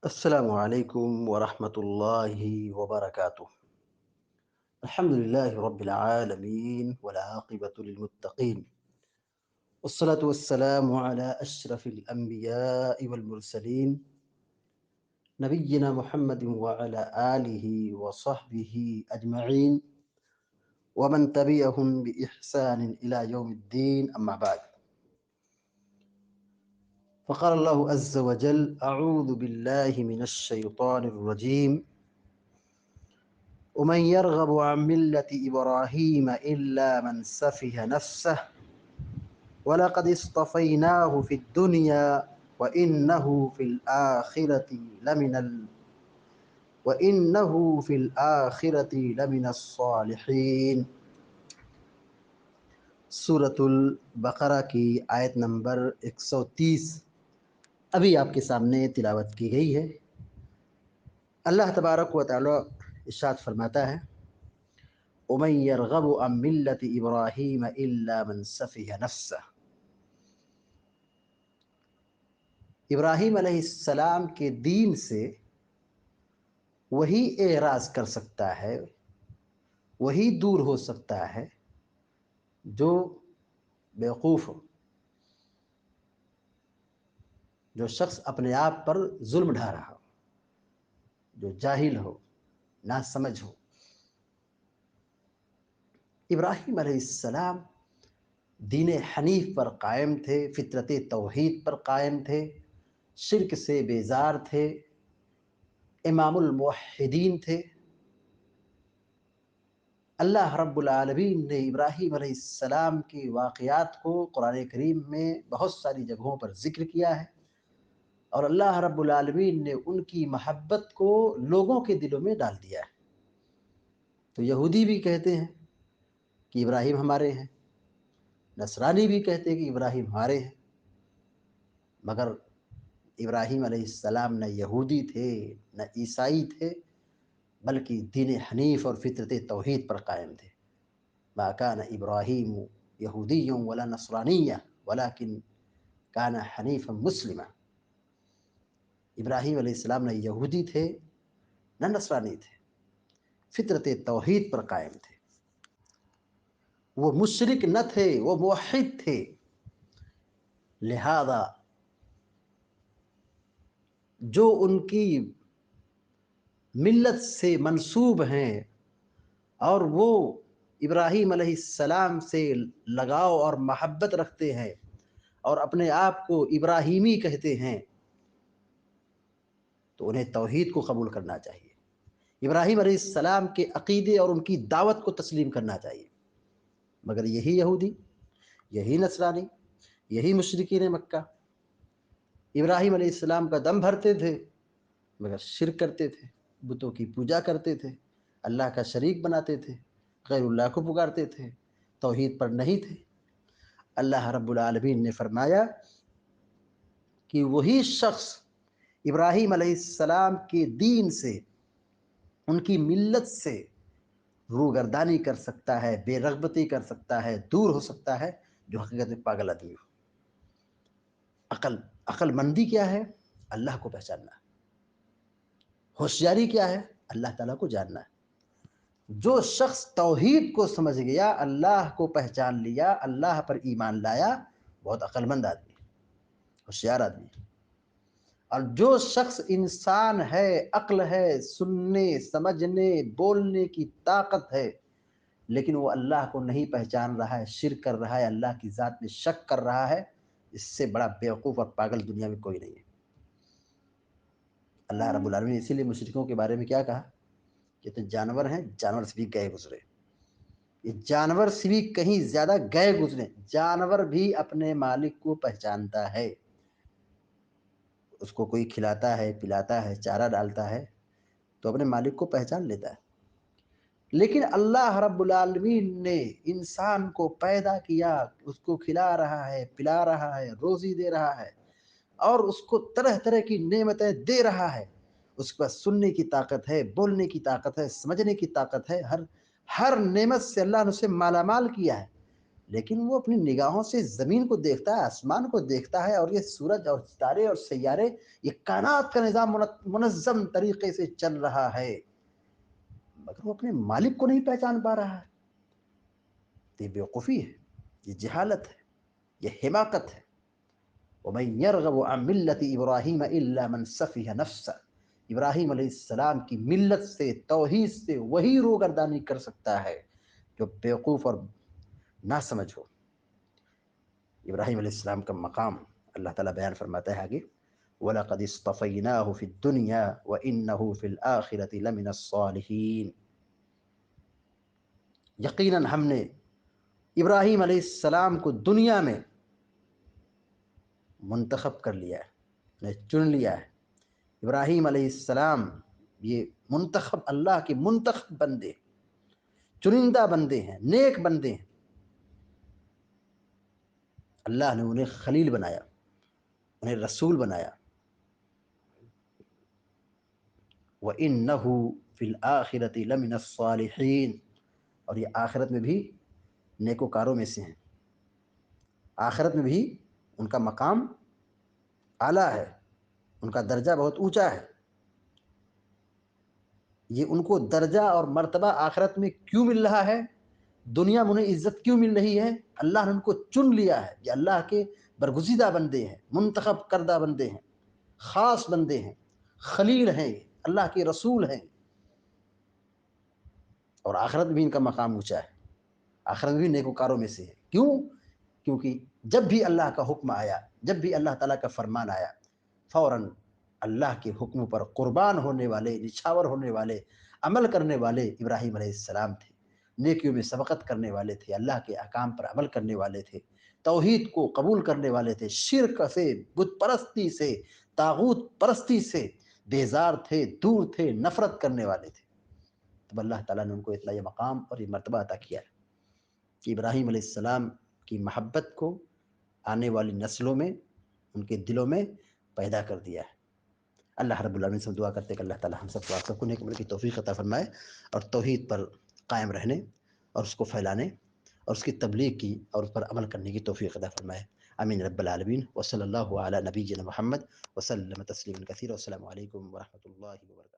السلام عليكم ورحمة الله وبركاته. الحمد لله رب العالمين والعاقبة للمتقين، والصلاة والسلام على أشرف الأنبياء والمرسلين نبينا محمد وعلى آله وصحبه أجمعين ومن تبعهم بإحسان إلى يوم الدين. أما بعد، فقال الله عز وجل: أعوذ بالله من الشيطان الرجيم. ومن يرغب عن ملة إبراهيم إلا من سفه نفسه ولقد اصطفيناه في الدنيا وإنه في الآخرة لمن وإنه في الآخرة لمن الصالحين. سورة البقرہ کی آیت نمبر 130 ابھی آپ کے سامنے تلاوت کی گئی ہے۔ اللہ تبارک و تعالی ارشاد فرماتا ہے: وَمَن يَرْغَبُ عَن مِّلَّةِ إِبْرَاهِيمَ إِلَّا مَن سَفِهَ نَفْسَهُ۔ ابراہیم علیہ السلام کے دین سے وہی اعراض کر سکتا ہے، وہی دور ہو سکتا ہے جو بیوقوف ہو، جو شخص اپنے آپ پر ظلم ڈھا رہا ہو، جو جاہل ہو، ناسمجھ ہو۔ ابراہیم علیہ السلام دین حنیف پر قائم تھے، فطرت توحید پر قائم تھے، شرک سے بیزار تھے، امام الموحدین تھے۔ اللہ رب العالمین نے ابراہیم علیہ السلام کے واقعات کو قرآن کریم میں بہت ساری جگہوں پر ذکر کیا ہے، اور اللہ رب العالمین نے ان کی محبت کو لوگوں کے دلوں میں ڈال دیا ہے۔ تو یہودی بھی کہتے ہیں کہ ابراہیم ہمارے ہیں، نصرانی بھی کہتے ہیں کہ ابراہیم ہمارے ہیں، مگر ابراہیم علیہ السلام نہ یہودی تھے نہ عیسائی تھے، بلکہ دین حنیف اور فطرت توحید پر قائم تھے۔ ما کان ابراہیم یہودی ولا نصرانیہ ولکن کان حنیفا مسلما۔ ابراہیم علیہ السلام نہ یہودی تھے نہ نصرانی تھے، فطرت توحید پر قائم تھے۔ وہ مشرک نہ تھے، وہ موحد تھے۔ لہذا جو ان کی ملت سے منسوب ہیں اور وہ ابراہیم علیہ السلام سے لگاؤ اور محبت رکھتے ہیں اور اپنے آپ کو ابراہیمی کہتے ہیں، تو انہیں توحید کو قبول کرنا چاہیے، ابراہیم علیہ السلام کے عقیدے اور ان کی دعوت کو تسلیم کرنا چاہیے۔ مگر یہی یہودی، یہی نصرانی، یہی مشرکین مکہ ابراہیم علیہ السلام کا دم بھرتے تھے، مگر شرک کرتے تھے، بتوں کی پوجا کرتے تھے، اللہ کا شریک بناتے تھے، غیر اللہ کو پکارتے تھے، توحید پر نہیں تھے۔ اللہ رب العالمین نے فرمایا کہ وہی شخص ابراہیم علیہ السلام کے دین سے، ان کی ملت سے روگردانی کر سکتا ہے، بے رغبتی کر سکتا ہے، دور ہو سکتا ہے، جو حقیقت میں پاگل آدمی ہو۔ عقل مندی کیا ہے؟ اللہ کو پہچاننا۔ ہوشیاری کیا ہے؟ اللہ تعالیٰ کو جاننا ہے۔ جو شخص توحید کو سمجھ گیا، اللہ کو پہچان لیا، اللہ پر ایمان لایا، بہت عقل مند آدمی، ہوشیار آدمی۔ اور جو شخص انسان ہے، عقل ہے، سننے، سمجھنے، بولنے کی طاقت ہے، لیکن وہ اللہ کو نہیں پہچان رہا ہے، شرک کر رہا ہے، اللہ کی ذات میں شک کر رہا ہے، اس سے بڑا بیوقوف اور پاگل دنیا میں کوئی نہیں ہے۔ اللہ رب العالمین نے اسی لیے مشرکوں کے بارے میں کیا کہا؟ یہ تو جانور ہیں، جانور سے بھی گئے گزرے۔ یہ جانور سے بھی کہیں زیادہ گئے گزرے۔ جانور بھی اپنے مالک کو پہچانتا ہے، اس کو کوئی کھلاتا ہے، پلاتا ہے، چارہ ڈالتا ہے تو اپنے مالک کو پہچان لیتا ہے۔ لیکن اللہ رب العالمین نے انسان کو پیدا کیا، اس کو کھلا رہا ہے، پلا رہا ہے، روزی دے رہا ہے، اور اس کو طرح طرح کی نعمتیں دے رہا ہے۔ اس کے پاس سننے کی طاقت ہے، بولنے کی طاقت ہے، سمجھنے کی طاقت ہے، ہر نعمت سے اللہ نے اسے مالا مال کیا ہے۔ لیکن وہ اپنی نگاہوں سے زمین کو دیکھتا ہے، آسمان کو دیکھتا ہے، اور یہ سورج اور ستارے اور سیارے، یہ کائنات کا نظام منظم طریقے سے چل رہا ہے، مگر وہ اپنے مالک کو نہیں پہچان پا رہا ہے۔ یہ بیوقوفی ہے، یہ جہالت ہے، یہ حماقت ہے۔ وَمَن يَرْغَبُ عَن مِلَّةِ إِبْرَاهِيمَ إِلَّا مَن سَفِهَ نَفْسَهُ، ابراہیم علیہ السلام کی ملت سے، توحید سے وہی روگردانی کر سکتا ہے جو بیوقوف اور نہ سمجھ ہو۔ ابراہیم علیہ السلام کا مقام اللہ تعالیٰ بیان فرماتا ہے آگے، وَلَقَدِ اصْطَفَيْنَاهُ فِي الدُّنْيَا وَإِنَّهُ فِي الْآخِرَةِ لَمِنَ الصَّالِحِينَ، یقیناً ہم نے ابراہیم علیہ السلام کو دنیا میں منتخب کر لیا ہے، انہیں چن لیا ہے۔ ابراہیم علیہ السلام یہ منتخب، اللہ کے منتخب بندے، چنندہ بندے ہیں، نیک بندے ہیں۔ اللہ نے انہیں خلیل بنایا، انہیں رسول بنایا۔ وَإِنَّهُ فِي الْآخِرَةِ لَمِنَ الصَّالِحِينَ، اور یہ آخرت میں بھی نیکوکاروں میں سے ہیں۔ آخرت میں بھی ان کا مقام اعلیٰ ہے، ان کا درجہ بہت اونچا ہے۔ یہ ان کو درجہ اور مرتبہ آخرت میں کیوں مل رہا ہے، دنیا میں انہیں عزت کیوں مل رہی ہے؟ اللہ نے ان کو چن لیا ہے، یہ اللہ کے برگزیدہ بندے ہیں، منتخب کردہ بندے ہیں، خاص بندے ہیں، خلیل ہیں، یہ اللہ کے رسول ہیں۔ اور آخرت بھی ان کا مقام اونچا ہے، آخرت بھی نیکوکاروں میں سے ہے۔ کیوں؟ کیونکہ جب بھی اللہ کا حکم آیا، جب بھی اللہ تعالیٰ کا فرمان آیا، فوراً اللہ کے حکم پر قربان ہونے والے، نچھاور ہونے والے، عمل کرنے والے ابراہیم علیہ السلام تھے۔ نیکیوں میں سبقت کرنے والے تھے، اللہ کے احکام پر عمل کرنے والے تھے، توحید کو قبول کرنے والے تھے، شرک سے، بت پرستی سے، طاغوت پرستی سے بیزار تھے، دور تھے، نفرت کرنے والے تھے۔ تب اللہ تعالیٰ نے ان کو اتنا یہ مقام اور یہ مرتبہ عطا کیا ہے کہ ابراہیم علیہ السلام کی محبت کو آنے والی نسلوں میں، ان کے دلوں میں پیدا کر دیا ہے۔ اللہ رب العالمین سے دعا کرتے ہیں کہ اللہ تعالیٰ ہم سب کو، آپ سب کو نیک عمل کی توفیق عطا فرمائے، اور توحید پر قائم رہنے اور اس کو پھیلانے اور اس کی تبلیغ کی اور اس پر عمل کرنے کی توفیق عطا فرمائے۔ آمین رب العالمین، وصلی اللہ علی نبینا محمد وسلم تسلیما کثیرا، والسلام علیکم ورحمۃ اللہ وبرکاتہ۔